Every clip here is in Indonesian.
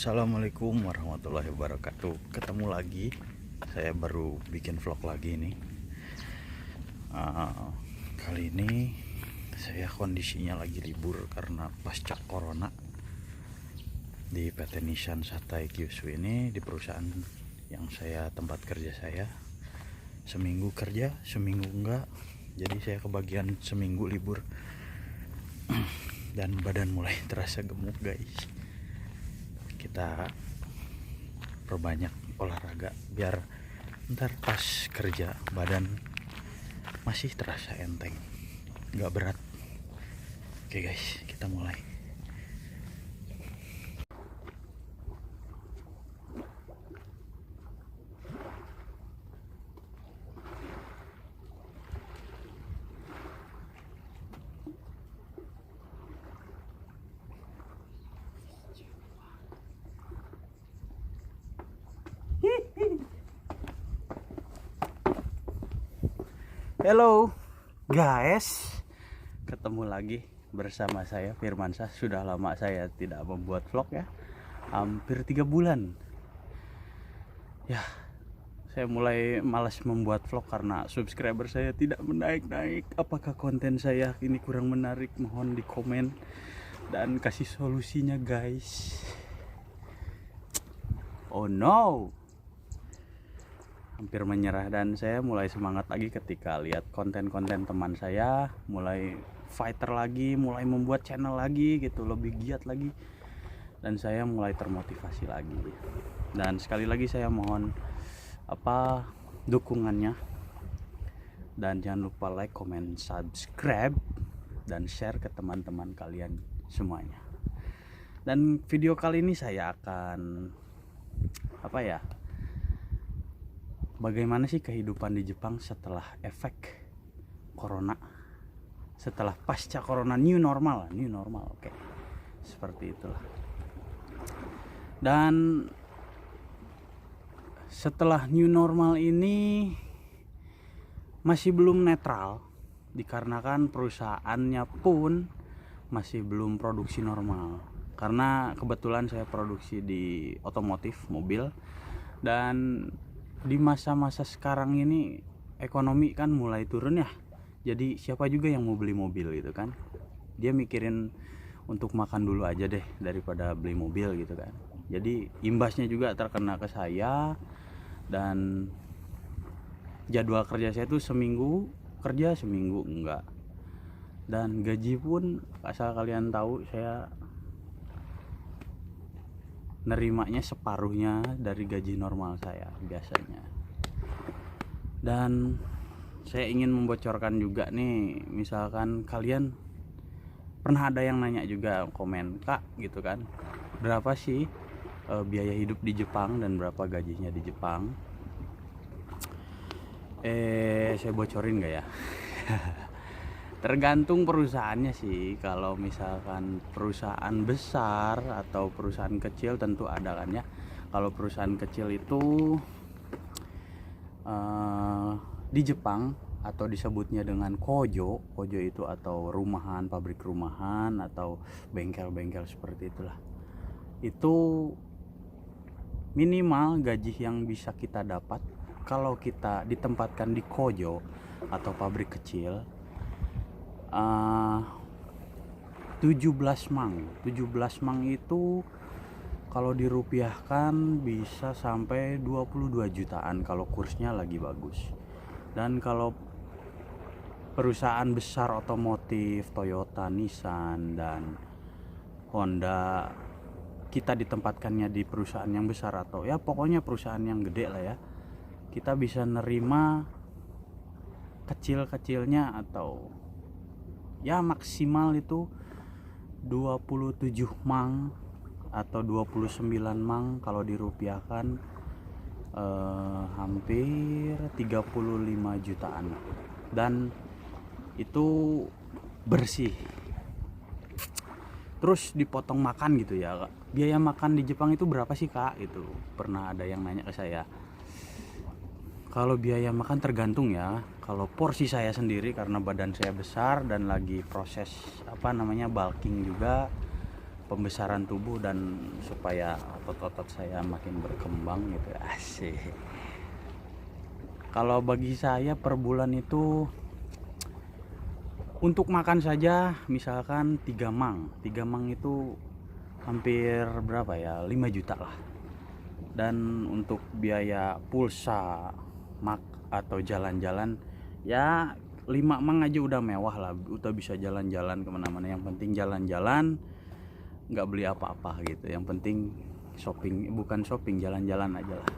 Assalamualaikum warahmatullahi wabarakatuh. Ketemu lagi, saya baru bikin vlog lagi nih. Kali ini saya kondisinya lagi libur karena pasca corona. Di PT Nissan Satai Kyushu ini, di perusahaan yang saya tempat kerja saya, seminggu kerja seminggu enggak. Jadi saya kebagian seminggu libur dan badan mulai terasa gemuk guys. Kita perbanyak olahraga biar ntar pas kerja badan masih terasa enteng, nggak berat. Oke guys, kita mulai. Halo guys, ketemu lagi bersama saya Firmansyah. Sudah lama saya tidak membuat vlog ya, hampir 3 bulan ya. Saya mulai malas membuat vlog karena subscriber saya tidak menaik-naik. Apakah konten saya ini kurang menarik? Mohon di komen dan kasih solusinya guys. Oh no, hampir menyerah, dan saya mulai semangat lagi ketika lihat konten-konten teman saya mulai fighter lagi, mulai membuat channel lagi gitu, lebih giat lagi, dan saya mulai termotivasi lagi. Dan sekali lagi saya mohon dukungannya, dan jangan lupa like, comment, subscribe, dan share ke teman-teman kalian semuanya. Dan video kali ini saya akan bagaimana sih kehidupan di Jepang setelah efek corona, setelah pasca corona, new normal. Oke. Seperti itulah. Dan setelah new normal ini masih belum netral, dikarenakan perusahaannya pun masih belum produksi normal. Karena kebetulan saya produksi di otomotif mobil, dan di masa-masa sekarang ini ekonomi kan mulai turun ya. Jadi siapa juga yang mau beli mobil gitu kan. Dia mikirin untuk makan dulu aja deh daripada beli mobil gitu kan. Jadi imbasnya juga terkena ke saya. Dan jadwal kerja saya tuh seminggu kerja seminggu enggak. Dan gaji pun asal kalian tahu, saya nerimanya separuhnya dari gaji normal saya biasanya. Dan saya ingin membocorkan juga nih, misalkan kalian pernah ada yang nanya juga komen, Kak gitu kan, berapa sih biaya hidup di Jepang dan berapa gajinya di Jepang? Saya bocorin gak ya? Tergantung perusahaannya sih. Kalau misalkan perusahaan besar atau perusahaan kecil tentu ada kan ya. Kalau perusahaan kecil itu di Jepang atau disebutnya dengan kojo itu, atau rumahan, pabrik rumahan atau bengkel-bengkel seperti itulah. Itu minimal gaji yang bisa kita dapat kalau kita ditempatkan di kojo atau pabrik kecil 17 mang itu kalau dirupiahkan bisa sampai 22 jutaan kalau kursnya lagi bagus. Dan kalau perusahaan besar otomotif Toyota, Nissan, dan Honda, kita ditempatkannya di perusahaan yang besar atau ya pokoknya perusahaan yang gede lah ya, kita bisa nerima kecil-kecilnya atau ya maksimal itu 27 mang atau 29 mang kalau dirupiahkan hampir 35 jutaan. Dan itu bersih. Terus dipotong makan gitu ya, Kak. Biaya makan di Jepang itu berapa sih, Kak? Itu pernah ada yang nanya ke saya. Kalau biaya makan tergantung ya. Kalau porsi saya sendiri karena badan saya besar dan lagi proses bulking juga, pembesaran tubuh dan supaya otot-otot saya makin berkembang gitu. Asik. Kalau bagi saya per bulan itu untuk makan saja misalkan 3 mang itu hampir berapa ya, 5 juta lah. Dan untuk biaya pulsa atau jalan-jalan ya 5 mang aja udah mewah lah, udah bisa jalan-jalan kemana-mana. Yang penting jalan-jalan, nggak beli apa-apa gitu. Yang penting shopping, bukan shopping, jalan-jalan aja lah.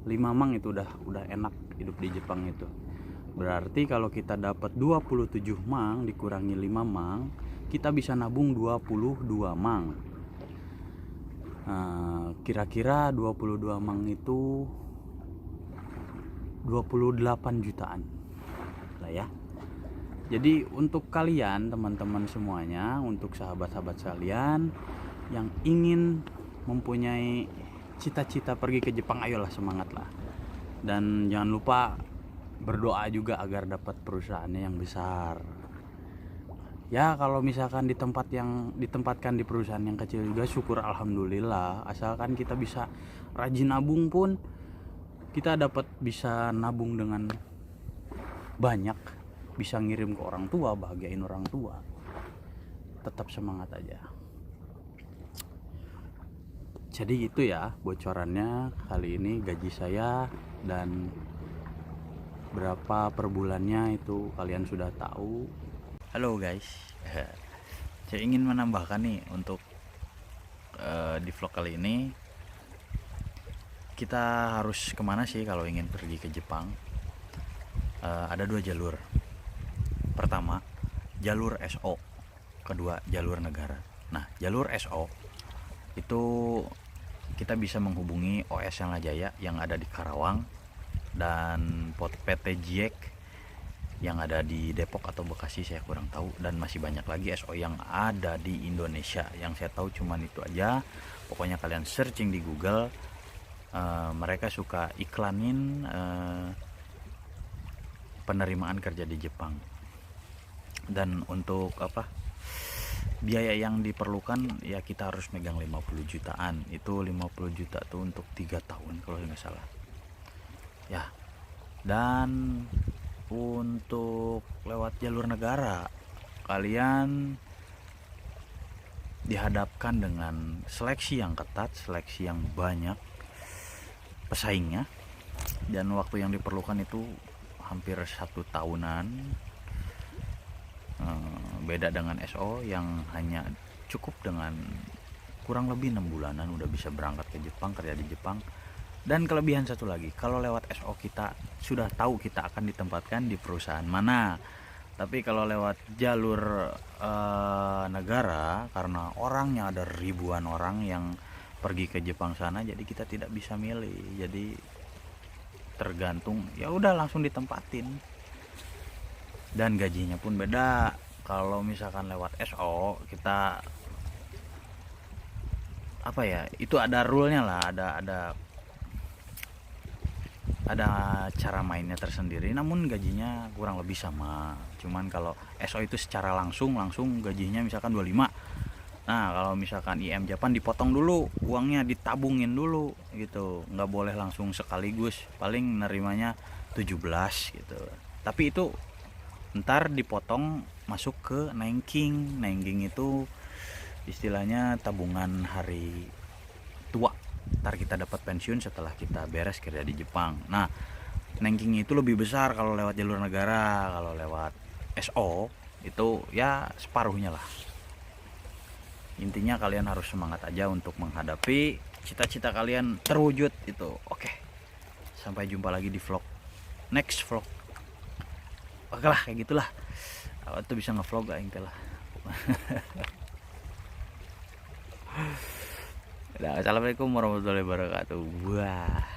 5 mang itu udah enak hidup di Jepang itu. Berarti kalau kita dapat 27 mang dikurangi 5 mang, kita bisa nabung 22 mang. Kira-kira 22 mang itu 28 jutaan lah ya. Jadi untuk kalian teman-teman semuanya, untuk sahabat-sahabat sekalian yang ingin mempunyai cita-cita pergi ke Jepang, ayolah semangat lah. Dan jangan lupa berdoa juga agar dapat perusahaannya yang besar. Ya kalau misalkan ditempatkan di perusahaan yang kecil juga syukur alhamdulillah. Asalkan kita bisa rajin nabung pun kita bisa nabung dengan banyak, bisa ngirim ke orang tua, bahagiain orang tua. Tetap semangat aja. Jadi itu ya bocorannya kali ini, gaji saya dan berapa per bulannya itu kalian sudah tahu. Halo guys, saya ingin menambahkan nih untuk di vlog kali ini, kita harus kemana sih kalau ingin pergi ke Jepang? Ada 2 jalur. Pertama jalur SO, kedua jalur negara. Nah jalur SO itu kita bisa menghubungi OS Yang Jaya yang ada di Karawang dan PT Jiek yang ada di Depok atau Bekasi, saya kurang tahu, dan masih banyak lagi SO yang ada di Indonesia. Yang saya tahu cuman itu aja. Pokoknya kalian searching di Google, mereka suka iklanin penerimaan kerja di Jepang. Dan untuk biaya yang diperlukan ya kita harus megang 50 jutaan. Itu 50 juta tuh untuk 3 tahun kalau nggak salah ya. Dan untuk lewat jalur negara, kalian dihadapkan dengan seleksi yang ketat, seleksi yang banyak pesaingnya, dan waktu yang diperlukan itu hampir 1 tahunan. Beda dengan SO yang hanya cukup dengan kurang lebih 6 bulanan udah bisa berangkat ke Jepang, kerja di Jepang. Dan kelebihan satu lagi, kalau lewat SO kita sudah tahu kita akan ditempatkan di perusahaan mana. Tapi kalau lewat jalur negara, karena orangnya ada ribuan orang yang pergi ke Jepang sana, jadi kita tidak bisa milih. Jadi tergantung, ya udah langsung ditempatin. Dan gajinya pun beda. Kalau misalkan lewat SO kita itu ada rule-nya lah, ada cara mainnya tersendiri, namun gajinya kurang lebih sama. Cuman kalau SO itu secara langsung gajinya misalkan 25. Nah kalau misalkan IM Japan dipotong dulu, uangnya ditabungin dulu gitu, nggak boleh langsung sekaligus, paling nerimanya 17 gitu. Tapi itu ntar dipotong masuk ke Nanking. Nanking itu istilahnya tabungan hari tua, ntar kita dapat pensiun setelah kita beres kerja di Jepang. Nah Nanking itu lebih besar kalau lewat jalur negara. Kalau lewat SO itu ya separuhnya lah. Intinya kalian harus semangat aja untuk menghadapi cita-cita kalian terwujud itu. Oke, sampai jumpa lagi di next vlog. Oke lah, kayak gitulah. Aku tuh bisa ngevlog gak ingin lah. Assalamualaikum warahmatullahi wabarakatuh. Wah.